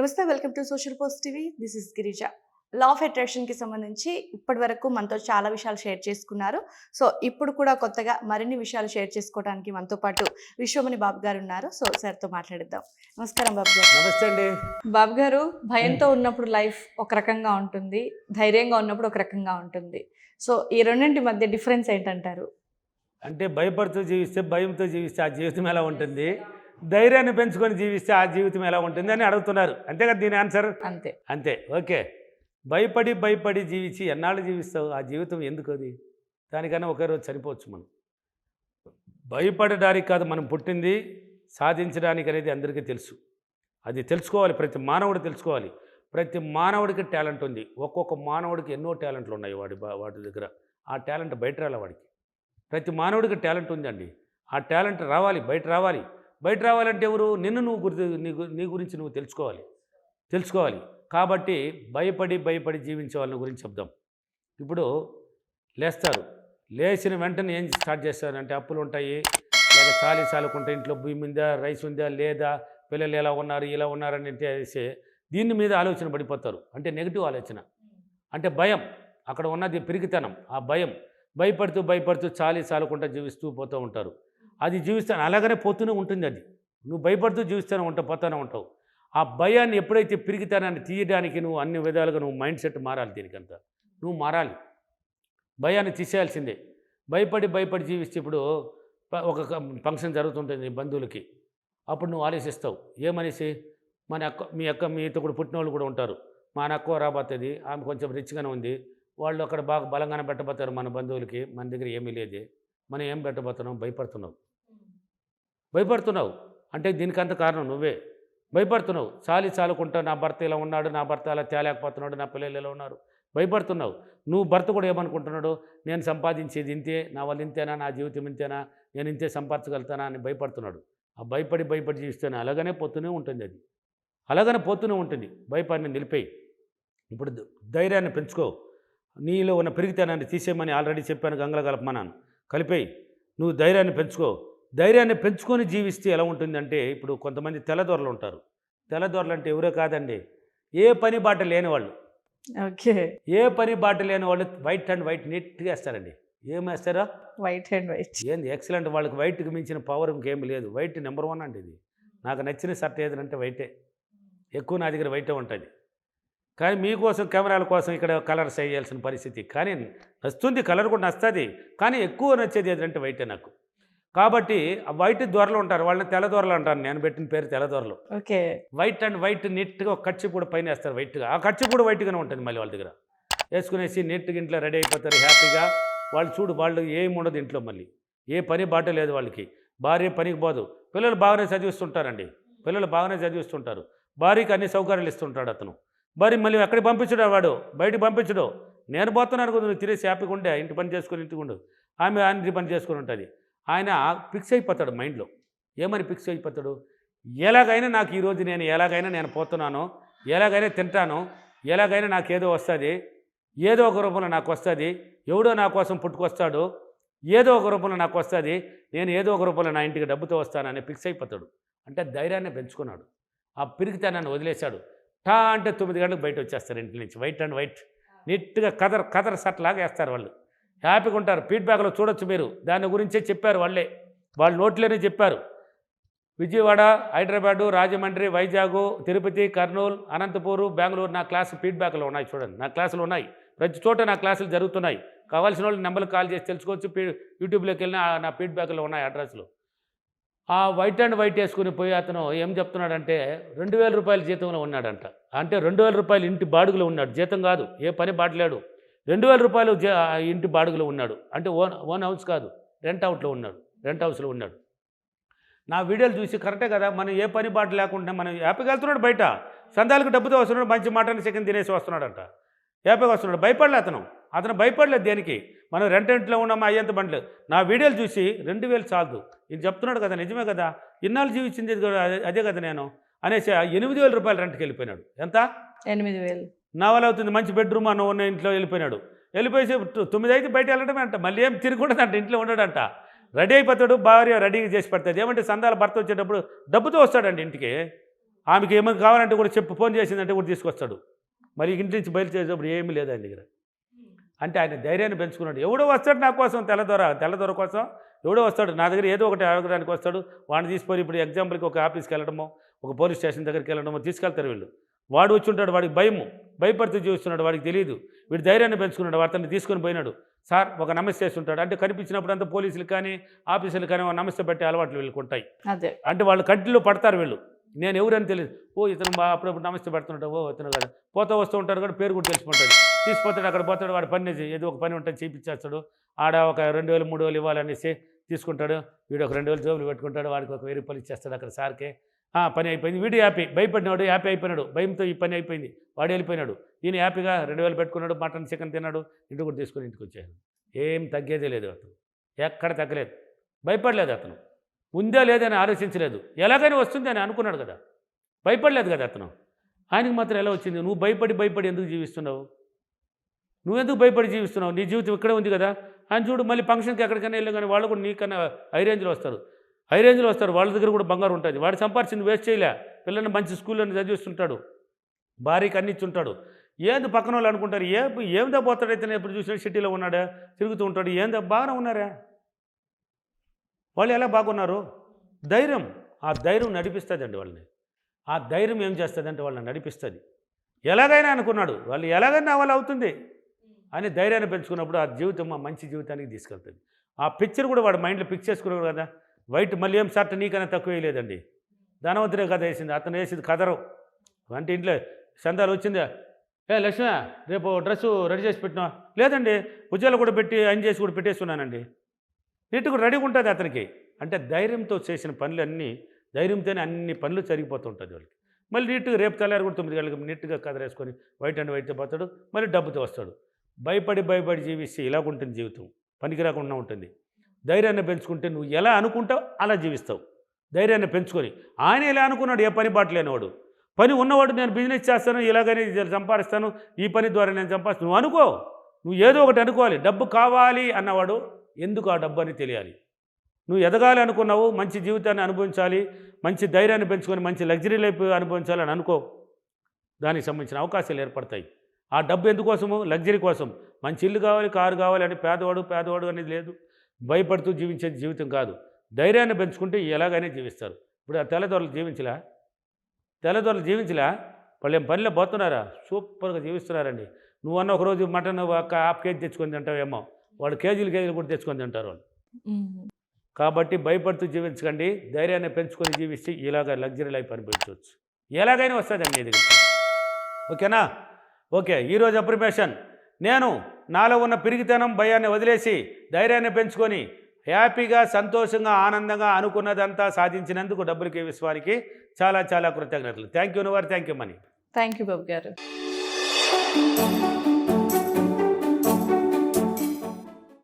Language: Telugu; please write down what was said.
నమస్తే, welcome to social post TV. This is Girija. Law of అట్రాక్షన్‌కి సంబంధించి ఇప్పటి వరకు మనతో చాలా విషయాలు షేర్ చేసుకున్నారు. సో, ఇప్పుడు కూడా కొత్తగా మరిన్ని విషయాలు షేర్ చేసుకోవడానికి మనతో పాటు విశ్వమణి బాబు గారు ఉన్నారు. సో, సార్‌తో మాట్లాడిద్దాం. నమస్కారం బాబు గారు. నమస్తే అండి. బాబు గారు, భయంతో ఉన్నప్పుడు లైఫ్ ఒక రకంగా ఉంటుంది, ధైర్యంగా ఉన్నప్పుడు ఒక రకంగా ఉంటుంది. సో, ఈ రెండింటి మధ్య డిఫరెన్స్ ఏంటంటారు? అంటే భయపడుతూ జీవిస్తే, భయంతో జీవిస్తే ఆ జీవితం ఎలా ఉంటుంది, ధైర్యాన్ని పెంచుకొని జీవిస్తే ఆ జీవితం ఎలా ఉంటుంది అని అడుగుతున్నారు. అంతే కదా దీని ఆన్సర్? అంతే. అంతే. ఓకే. భయపడి భయపడి జీవించి ఎన్నాళ్ళు జీవిస్తావు? ఆ జీవితం ఎందుకు అది? దానికన్నా ఒకే రోజు చనిపోవచ్చు మనం. భయపడడానికి కాదు మనం పుట్టింది, సాధించడానికి అనేది అందరికీ తెలుసు. అది తెలుసుకోవాలి, ప్రతి మానవుడు తెలుసుకోవాలి. ప్రతి మానవుడికి టాలెంట్ ఉంది. ఒక్కొక్క మానవుడికి ఎన్నో టాలెంట్లు ఉన్నాయి వాటి దగ్గర. ఆ టాలెంట్ బయట రావాలి వాడికి. ప్రతి మానవుడికి టాలెంట్ ఉందండి. ఆ టాలెంట్ రావాలి, బయట రావాలి. బయట రావాలంటే ఎవరు? నిన్ను నువ్వు నీ గురించి నువ్వు తెలుసుకోవాలి. కాబట్టి భయపడి భయపడి జీవించే వాళ్ళ గురించి చెప్దాం. ఇప్పుడు లేస్తారు, లేచిన వెంటనే ఏం స్టార్ట్ చేస్తారంటే అప్పులు ఉంటాయి, లేదా చాలుకుంటాయి, ఇంట్లో బియ్యం ఉందా, రైస్ ఉందా లేదా, పిల్లలు ఎలా ఉన్నారు, ఇలా ఉన్నారని వేసి దీని మీద ఆలోచన పడిపోతారు. అంటే నెగిటివ్ ఆలోచన, అంటే భయం. అక్కడ ఉన్నది పిరికితనం. ఆ భయపడుతూ చాలుకుంటా జీవిస్తూ పోతూ ఉంటారు. అది జీవిస్తాను అలాగనే పోతూనే ఉంటుంది. అది నువ్వు భయపడుతూ పోతూనే ఉంటావు. ఆ భయాన్ని ఎప్పుడైతే పిరికితనాన్ని తీయడానికి నువ్వు అన్ని విధాలుగా నువ్వు మైండ్ సెట్ మారాలి. దీనికంతా నువ్వు మారాలి, భయాన్ని తీసేయాల్సిందే. భయపడి జీవిస్తే ఇప్పుడు ఒక ఫంక్షన్ జరుగుతుంటుంది బంధువులకి, అప్పుడు నువ్వు ఆలోచిస్తావు ఏమనేసి, మీతో కూడా పుట్టిన వాళ్ళు కూడా ఉంటారు. మా అక్క రాబోతుంది, ఆమె కొంచెం రిచ్గానే ఉంది, వాళ్ళు అక్కడ బాగా బలంగానే పెట్టబోతారు మన బంధువులకి, మన దగ్గర ఏమీ లేదే, మనం ఏం పెట్టబోతున్నావు? భయపడుతున్నావు అంటే దీనికంత కారణం నువ్వే. భయపడుతున్నావు, చాలుకుంటా నా భర్త ఇలా ఉన్నాడు, నా భర్త అలా తేలేకపోతున్నాడు, నా పిల్లలు ఇలా ఉన్నారు, భయపడుతున్నావు. నువ్వు భర్త కూడా ఏమనుకుంటున్నాడు? నేను సంపాదించేది ఇంతే, నా వల్ల ఇంతేనా, నా జీవితం ఇంతేనా, నేను ఇంతే సంపాదించగలుగుతానా అని భయపడుతున్నాడు. ఆ భయపడి జీవిస్తాను అలాగనే పోతూనే ఉంటుంది. అది అలాగనే పోతూనే ఉంటుంది. భయపడిని నిలిపేయి. ఇప్పుడు ధైర్యాన్ని పెంచుకో. నీలో ఉన్న పిరిగితనాన్ని తీసేయమని ఆల్రెడీ చెప్పాను. గంగల కలపమన్నాను, కలిపేయి. నువ్వు ధైర్యాన్ని పెంచుకో. ధైర్యాన్ని పెంచుకొని జీవిస్తే ఎలా ఉంటుందంటే, ఇప్పుడు కొంతమంది తెల్లదొరలు ఉంటారు. తెల్లదొరలు అంటే ఎవరో కాదండి, ఏ పని బాట లేని వాళ్ళు. ఓకే. ఏ పని బాట లేని వాళ్ళు వైట్ అండ్ వైట్ నీట్గా వేస్తారండి. ఏం వేస్తారా? White and white. ఏంది ఎక్సలెంట్. వాళ్ళకి వైట్కి మించిన పవర్ ఇంకేమి లేదు. వైట్ నెంబర్ 1 అండి. ఇది నాకు నచ్చిన షర్ట్ ఏదంటే వైటే. ఎక్కువ నా దగ్గర వైటే ఉంటుంది. కానీ మీకోసం కెమెరాల కోసం ఇక్కడ కలర్స్ వేయాల్సిన పరిస్థితి. కానీ నచ్చుతుంది, కలర్ కూడా నచ్చుతుంది, కానీ ఎక్కువ నచ్చేది ఏదంటే వైటే నాకు. కాబట్టి ఆ వైట్ దొరలు ఉంటారు, వాళ్ళని తెల్లదొరలు అంటారు. నేను పెట్టిన పేరు తెల్లదొరలు. ఓకే. వైట్ అండ్ వైట్ నీట్గా ఒక కర్చీఫ్ కూడా పైన వేస్తారు వైట్గా. ఆ కర్చీఫ్ కూడా వైట్గానే ఉంటుంది. మళ్ళీ వాళ్ళ దగ్గర వేసుకునేసి నీట్గా ఇంట్లో రెడీ అయిపోతారు హ్యాపీగా. వాళ్ళు ఏమి ఉండదు ఇంట్లో, మళ్ళీ ఏ పని బాట లేదు వాళ్ళకి. భార్య పనికి పోదు, పిల్లలు బాగానే చదివిస్తుంటారు. భార్యకి అన్ని సౌకర్యాలు ఇస్తుంటాడు అతను. భార్య మళ్ళీ ఎక్కడికి పంపించడు, వాడు బయటికి పంపించడు. నేను పోతున్నాను కదా, నువ్వు తిరిగి హ్యాపీగా ఉండే, ఇంటి పని చేసుకొని ఇంటికి ఉండు, ఆమె ఇంటి పని చేసుకొని ఉంటుంది. ఆయన ఫిక్స్ అయిపోతాడు మైండ్లో. ఏమని ఫిక్స్ అయిపోతాడు? ఎలాగైనా నాకు ఈరోజు నేను పోతున్నాను, ఎలాగైనా తింటాను, ఎలాగైనా నాకు ఏదో వస్తుంది, ఏదో ఒక రూపంలో నాకు వస్తుంది, ఎవడో నా కోసం పుట్టుకొస్తాడు, ఏదో ఒక రూపంలో నాకు వస్తుంది, నేను ఏదో ఒక రూపంలో నా ఇంటికి డబ్బుతో వస్తానని ఫిక్స్ అయిపోతాడు. అంటే ధైర్యాన్ని పెంచుకున్నాడు, ఆ పిరికితనాన్ని వదిలేశాడు. అంటే 9 గంటలకు బయట వచ్చేస్తారు ఇంటి నుంచి. వైట్ అండ్ వైట్ నీట్గా కదర్ షర్ట్ లాగా వేస్తారు. వాళ్ళు హ్యాపీగా ఉంటారు. ఫీడ్బ్యాక్లో చూడొచ్చు మీరు. దాని గురించే చెప్పారు వాళ్ళ నోట్లోనే చెప్పారు. విజయవాడ, హైదరాబాదు, రాజమండ్రి, వైజాగ్, తిరుపతి, కర్నూలు, అనంతపూరు, బెంగళూరు నా క్లాసు ఫీడ్బ్యాక్లో ఉన్నాయి. చూడండి, నా క్లాసులు ఉన్నాయి. ప్రతి చోట నా క్లాసులు జరుగుతున్నాయి. కావాల్సిన వాళ్ళు నెంబర్కి కాల్ చేసి తెలుసుకోవచ్చు. యూట్యూబ్లోకి వెళ్ళిన నా ఫీడ్బ్యాక్లో ఉన్నాయి అడ్రస్లు. ఆ వైట్ అండ్ వైట్ వేసుకుని పోయి అతను ఏం చెప్తున్నాడంటే 2000 రూపాయల జీతంలో ఉన్నాడంట. అంటే 2000 రూపాయలు ఇంటి బాడుగులో ఉన్నాడు, జీతం కాదు, ఏ పని బాటలేడు. 2000 రూపాయలు ఇంటి బాడుగులో ఉన్నాడు. అంటే ఓన్ హౌస్ కాదు, రెంట్ హౌస్లో ఉన్నాడు. నా వీడియోలు చూసి కరెక్టే కదా, మనం ఏ పని బాట లేకుండా మనం హ్యాపీగా వెళ్తున్నాడు. బయట సందాలకు డబ్బుతో వస్తున్నాడు, మంచి మటన్ చికెన్ తినేసి వస్తున్నాడంట, హ్యాపీగా వస్తున్నాడు. భయపడలే అతను భయపడలేదు దేనికి. మనం ఇంట్లో ఉన్నామా అయ్యేంత బండ్లేదు. నా వీడియోలు చూసి 2000 చాలదు, ఇది చెప్తున్నాడు కదా, నిజమే కదా, ఇన్నాళ్ళు జీవించింది అదే కదా నేను అనేసి 8000 రూపాయలు రెంట్కి వెళ్ళిపోయినాడు. ఎంత? 8000. నా వల్ల అవుతుంది. మంచి బెడ్రూమ్ అన్న ఉన్న ఇంట్లో వెళ్ళిపోయినాడు. వెళ్ళిపోయి 9 అయితే బయట వెళ్ళడమే అంట. మళ్ళీ ఏం తిరిగి ఉండదంట, ఇంట్లో ఉండడంట. రెడీ అయిపోతాడు, భార్య రెడీ చేసి పెడతాడు. ఏమంటే సందాల భర్త వచ్చేటప్పుడు డబ్బుతో వస్తాడండి ఇంటికి. ఆమెకి ఏమైనా కావాలంటే కూడా చెప్పి ఫోన్ చేసిందంటే కూడా తీసుకొస్తాడు. మరి ఇంటి నుంచి బయలుదేరేటప్పుడు ఏమీ లేదు ఆయన దగ్గర. అంటే ఆయన ధైర్యాన్ని పెంచుకున్నాడు. ఎవడో వస్తాడు నా కోసం, తెల్లదొర కోసం ఎవడో వస్తాడు నా దగ్గర, ఏదో ఒకటి అడగడానికి వస్తాడు. వాడిని తీసుకొని ఇప్పుడు ఎగ్జాంపుల్కి ఒక ఆఫీస్కి వెళ్ళడమో, ఒక పోలీస్ స్టేషన్ దగ్గరికి వెళ్ళడమో తీసుకెళ్తారు వీళ్ళు. వాడు వచ్చి ఉంటాడు, వాడికి భయపడుతూ చూస్తున్నాడు, వాడికి తెలియదు. వీడు ధైర్యాన్ని పెంచుకున్నాడు, అతన్ని తీసుకొని పోయినాడు. సార్ ఒక నమస్తే చేస్తుంటాడు. అంటే కనిపించినప్పుడు అంతా పోలీసులు కానీ ఆఫీసులు కానీ నమస్తే పెట్టే అలవాట్లు వీళ్ళకి ఉంటాయి. అదే అంటే వాళ్ళు కంటిలో పడతారు వీళ్ళు. నేను ఎవరని తెలియదు. ఓ ఇతను అప్పుడప్పుడు నమస్తే పెడుతుంటాడు, ఓ ఇతను కదా పోతా వస్తూ ఉంటారు కూడా పేరు కూడా తెలిసిపోతాడు. తీసుకుపోతాడు, అక్కడ పోతాడు, వాడు పని ఏదో ఒక పని ఉంటుంది చేయించేస్తాడు. ఆడ ఒక 2000 3000 ఇవ్వాలనేసి తీసుకుంటాడు. వీడు ఒక 2000 జోబులు పెట్టుకుంటాడు, వాడికి ఒక 1000 రూపాయలు ఇచ్చేస్తాడు అక్కడ సార్కే. పని అయిపోయింది. వీడు హ్యాపీ, భయపడినాడు హ్యాపీ అయిపోయినాడు. భయంతో ఈ పని అయిపోయింది, వాడు వెళ్ళిపోయినాడు. ఈయన హ్యాపీగా 2000 పెట్టుకున్నాడు, మటన్ చికెన్ తిన్నాడు, ఇంటి కూడా తీసుకొని ఇంటికి వచ్చాడు. ఏం తగ్గేదే లేదు అతను, ఎక్కడ తగ్గలేదు, భయపడలేదు అతను. ఉందా లేదని ఆలోచించలేదు, ఎలాగైనా వస్తుంది అని అనుకున్నాడు కదా, భయపడలేదు కదా అతను. ఆయనకి మాత్రం ఎలా వచ్చింది? నువ్వు భయపడి ఎందుకు జీవిస్తున్నావు? నువ్వెందుకు భయపడి జీవిస్తున్నావు? నీ జీవితం ఇక్కడే ఉంది కదా. ఆయన చూడు, మళ్ళీ ఫంక్షన్కి ఎక్కడికైనా వెళ్ళాం కానీ వాళ్ళు కూడా నీకన్నా హై రేంజ్లో వస్తారు, వాళ్ళ దగ్గర కూడా బంగారం ఉంటుంది. వాడు సంపాదించింది వేస్ట్ చేయలే, పిల్లల్ని మంచి స్కూల్లో చదివిస్తుంటాడు, భార్యకి అన్ని ఇచ్చుంటాడు. ఏంది పక్కన వాళ్ళు అనుకుంటారు, ఏందా పోతాడైతే ఎప్పుడు చూసినా సిటీలో ఉన్నాడా, తిరుగుతూ ఉంటాడు, ఏందా బాగానే ఉన్నారా? వాళ్ళు ఎలా బాగున్నారు? ధైర్యం, ఆ ధైర్యం నడిపిస్తుందండి వాళ్ళని. ఆ ధైర్యం ఏం చేస్తుందంటే వాళ్ళని నడిపిస్తుంది. ఎలాగైనా అనుకున్నాడు, వాళ్ళు ఎలాగైనా వాళ్ళు అవుతుంది అని ధైర్యాన్ని పెంచుకున్నప్పుడు ఆ జీవితం ఆ మంచి జీవితానికి తీసుకెళ్తుంది. ఆ పిక్చర్ కూడా వాడు మైండ్లో ఫిక్స్ చేసుకున్నాడు కదా. వైట్ మళ్ళీ ఏం షర్ట్ నీకన్నా తక్కువ వేయలేదండి, ధనవంతుడే కథ వేసింది, అతను వేసింది కదరం. అంటే ఇంట్లో చందాలు వచ్చిందా, లక్ష్మి రేపు డ్రెస్సు రెడీ చేసి పెట్టినా? లేదండి, భుజాలు కూడా పెట్టి ఆయన చేసి కూడా పెట్టేస్తున్నానండి. నీట్గా రెడీగా ఉంటుంది అతనికి. అంటే ధైర్యంతో చేసిన పనులన్నీ, ధైర్యంతోనే అన్ని పనులు జరిగిపోతుంటుంది వాళ్ళకి. మళ్ళీ నీట్గా రేపు తెల్లారి కూడా 9 గంటలకు నీట్గా కదరేసుకొని వైట్ అండ్ వైట్తో పోతాడు, మళ్ళీ డబ్బుతో వస్తాడు. భయపడి జీవిస్తే ఇలాగుంటుంది జీవితం, పనికి రాకుండా ఉంటుంది. ధైర్యాన్ని పెంచుకుంటే నువ్వు ఎలా అనుకుంటావు అలా జీవిస్తావు. ధైర్యాన్ని పెంచుకొని ఆయన ఎలా అనుకున్నాడు, ఏ పని బాట లేనివాడు. పని ఉన్నవాడు నేను బిజినెస్ చేస్తాను, ఇలాగనే సంపాదిస్తాను, ఈ పని ద్వారా నేను సంపాదిస్తాను, నువ్వు అనుకో. నువ్వు ఏదో ఒకటి అనుకోవాలి. డబ్బు కావాలి అన్నవాడు ఎందుకు ఆ డబ్బు అని తెలియాలి. నువ్వు ఎదగాలి అనుకున్నావు, మంచి జీవితాన్ని అనుభవించాలి, మంచి ధైర్యాన్ని పెంచుకొని మంచి లగ్జరీ లైఫ్ అనుభవించాలి అని అనుకో, దానికి సంబంధించిన అవకాశాలు ఏర్పడతాయి. ఆ డబ్బు ఎందుకోసము? లగ్జరీ కోసం. మంచి ఇల్లు కావాలి, కారు కావాలి అని పేదవాడు అనేది లేదు. భయపడుతూ జీవించే జీవితం కాదు. ధైర్యాన్ని పెంచుకుంటే ఎలాగైనా జీవిస్తారు. ఇప్పుడు ఆ తెల్లదొరలు జీవించలే, వాళ్ళు ఏం పనిలో పోతున్నారా? సూపర్గా జీవిస్తున్నారండి. నువ్వన్న ఒకరోజు మటన్ ఒక హాఫ్ కేజీ తెచ్చుకొని తింటావేమో, వాడు కేజీలు కూడా తెచ్చుకొని తింటారు వాళ్ళు. కాబట్టి భయపడుతూ జీవించకండి, ధైర్యాన్ని పెంచుకొని జీవిస్తే ఇలాగ లగ్జరీ లైఫ్ అనుభవించవచ్చు. ఎలాగైనా వస్తుందండి ఇది. ఓకేనా? ఓకే, ఈరోజు అప్రిమేషన్. నేను నాలో ఉన్న పిరిగితనం భయాన్ని వదిలేసి ధైర్యాన్ని పెంచుకొని హ్యాపీగా సంతోషంగా ఆనందంగా అనుకున్నదంతా సాధించినందుకు డబ్బులకి విశ్వానికి చాలా చాలా కృతజ్ఞతలు. Thank you Mani. Thank you Babu గారు.